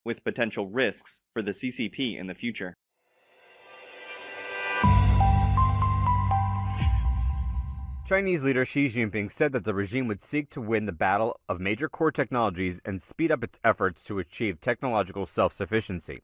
with potential risks for the CCP in the future. Chinese leader Xi Jinping said that the regime would seek to win the battle of major core technologies and speed up its efforts to achieve technological self-sufficiency.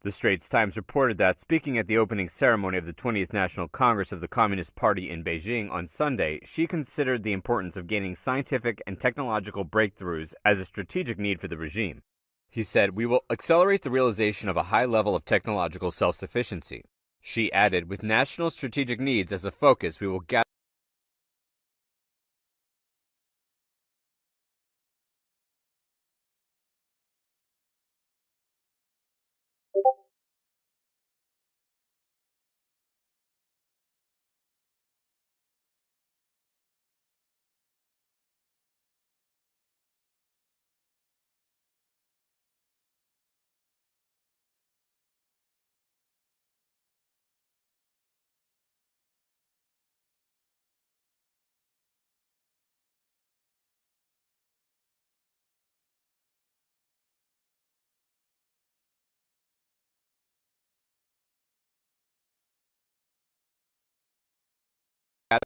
The Straits Times reported that, speaking at the opening ceremony of the 20th National Congress of the Communist Party in Beijing on Sunday, Xi considered the importance of gaining scientific and technological breakthroughs as a strategic need for the regime. He said, "We will accelerate the realization of a high level of technological self-sufficiency." Xi added, "With national strategic needs as a focus, we will gather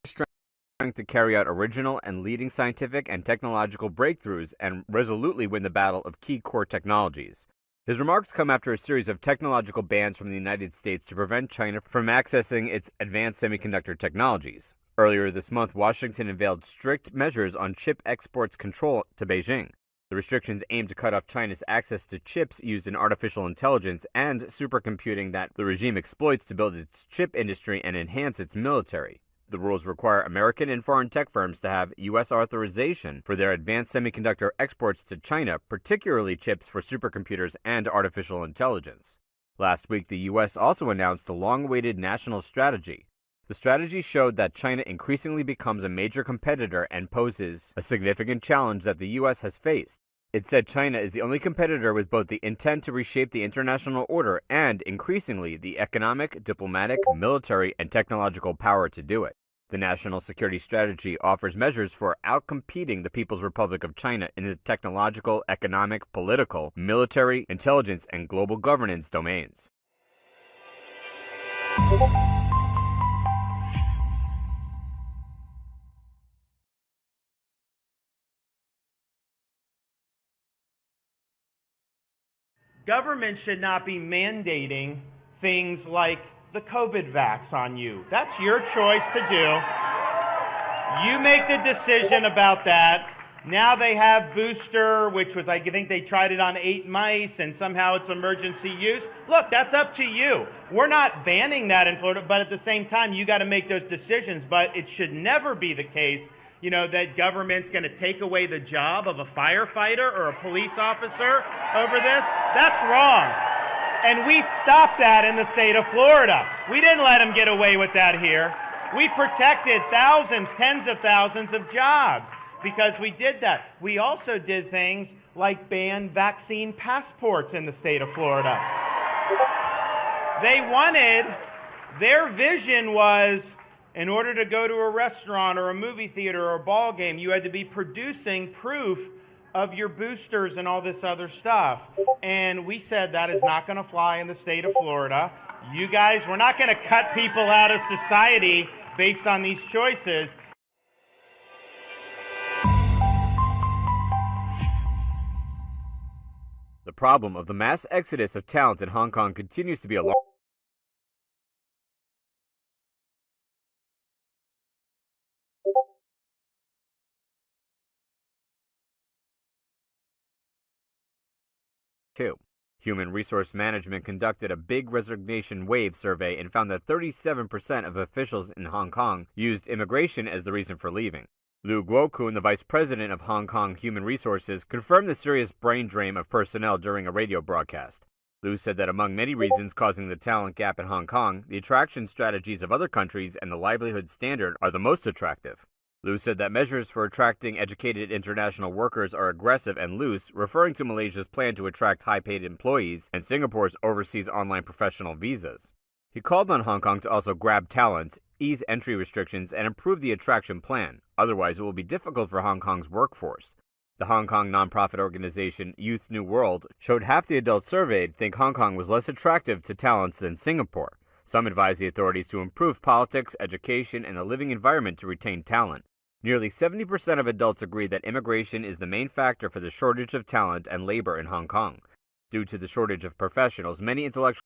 strength to carry out original and leading scientific and technological breakthroughs and resolutely win the battle of key core technologies." His remarks come after a series of technological bans from the United States to prevent China from accessing its advanced semiconductor technologies. Earlier this month, Washington unveiled strict measures on chip exports control to Beijing. The restrictions aim to cut off China's access to chips used in artificial intelligence and supercomputing that the regime exploits to build its chip industry and enhance its military. The rules require American and foreign tech firms to have U.S. authorization for their advanced semiconductor exports to China, particularly chips for supercomputers and artificial intelligence. Last week, the U.S. also announced a long-awaited national strategy. The strategy showed that China increasingly becomes a major competitor and poses a significant challenge that the U.S. has faced. It said China is the only competitor with both the intent to reshape the international order and, increasingly, the economic, diplomatic, military, and technological power to do it. The national security strategy offers measures for outcompeting the People's Republic of China in the technological, economic, political, military, intelligence, and global governance domains. Government should not be mandating things like the COVID vax on you. That's your choice to do. You make the decision about that. Now they have booster, which was, I think they tried it on 8 mice, and somehow it's emergency use. Look, that's up to you. We're not banning that in Florida, but at the same time, you got to make those decisions. But it should never be the case, that government's going to take away the job of a firefighter or a police officer over this. That's wrong. And we stopped that in the state of Florida. We didn't let them get away with that here. We protected thousands, tens of thousands of jobs because we did that. We also did things like ban vaccine passports in the state of Florida. Their vision was, in order to go to a restaurant or a movie theater or a ball game, you had to be producing proof of your boosters and all this other stuff. And we said that is not going to fly in the state of Florida. You guys, we're not going to cut people out of society based on these choices. The problem of the mass exodus of talent in Hong Kong continues to be alarming. Human Resource Management conducted a big resignation wave survey and found that 37% of officials in Hong Kong used immigration as the reason for leaving. Liu Guokun, the vice president of Hong Kong Human Resources, confirmed the serious brain drain of personnel during a radio broadcast. Liu said that among many reasons causing the talent gap in Hong Kong, the attraction strategies of other countries and the livelihood standard are the most attractive. Liu said that measures for attracting educated international workers are aggressive and loose, referring to Malaysia's plan to attract high-paid employees and Singapore's overseas online professional visas. He called on Hong Kong to also grab talent, ease entry restrictions, and improve the attraction plan. Otherwise, it will be difficult for Hong Kong's workforce. The Hong Kong nonprofit organization Youth New World showed half the adults surveyed think Hong Kong was less attractive to talents than Singapore. Some advise the authorities to improve politics, education, and a living environment to retain talent. Nearly 70% of adults agree that immigration is the main factor for the shortage of talent and labor in Hong Kong. Due to the shortage of professionals, many intellectual